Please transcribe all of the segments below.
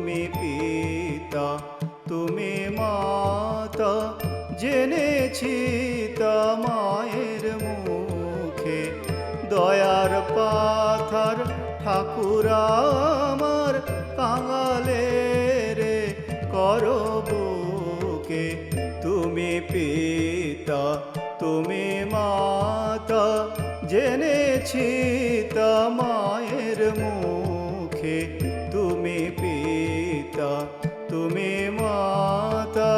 তুমি পিতা, তুমি মাতা, জেনেছি তা মায়ের মুখে। দয়ার পাথার ঠাকুর আমার, কাঙালে রে করো বুকে। তুমি পিতা, তুমি মাতা, জেনেছি তা মায়ের মুখে। তুমি পিতা, তুমি মাতা।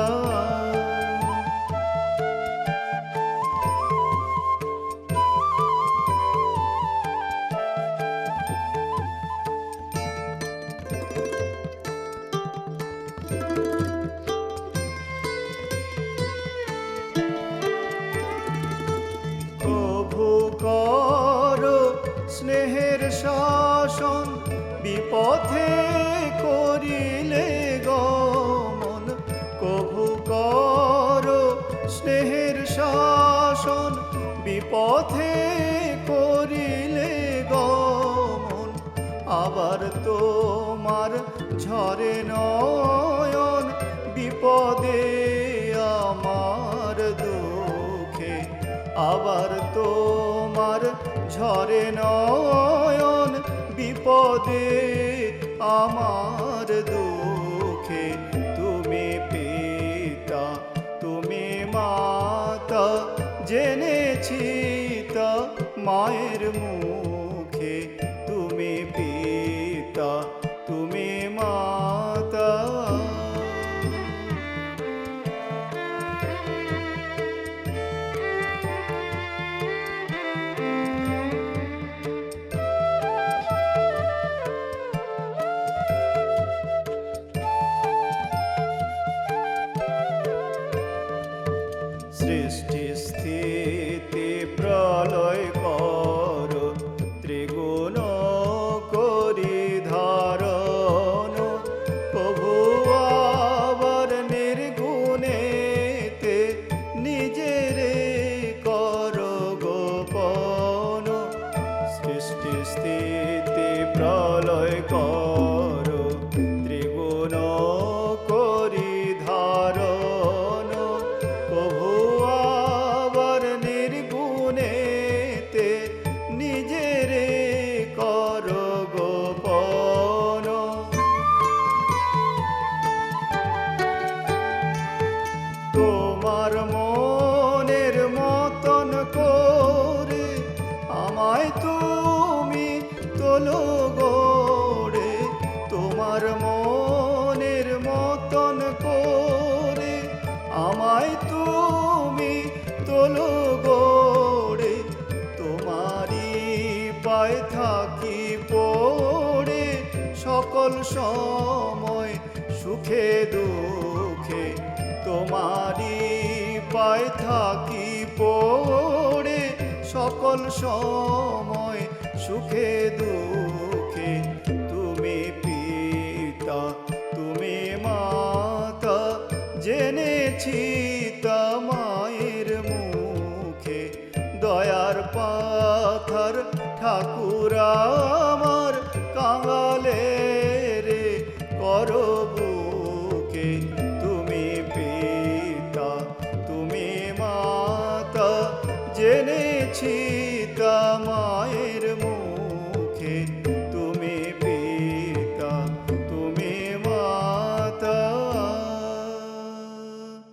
প্রভু করো স্নেহের শাসন, বিপথে করিলে গমন। প্রভু করো স্নেহের শাসন, বিপথে করিলে গমন। আবার তোমার ঝরে নয়ন, বিপদে আমার দুঃখে। আবার তোমার ঝরে নয়ন, বিপদে আমার দুঃখে। তুমি পিতা, তুমি মাতা, জেনেছি তা মায়ের মুখে। তুমি পিতা, তুমি মাতা। সৃষ্টি স্থিতি প্রলয় করো, ত্রিগুণ করি ধারণ। প্রভু আবার নির্গুণেতে নিজেরে করো গোপন। সৃষ্টি স্থিতি প্রলয় করো, ত্রিগুণ করি ধারণ। প্রভু আবার নির্গুণেতে নিজেরে করো গোপন। তোমার মনের মতন করে আমায় তুমি তোলো গড়ে। তোমার মনের মতন করে আমায় তুমি তোলো গড়ে। তোমারই পায়ে থাকি পড়ে, সকল সময় সুখে দুঃখে। তোমারই পায়ে থাকি পড়ে, সকল সময় সুখে দুঃখে। তুমি পিতা, তুমি মাতা, জেনেছি তা মায়ের মুখে। দয়ার পাথার ঠাকুর আমার, কাঙালে রে করো বুকে।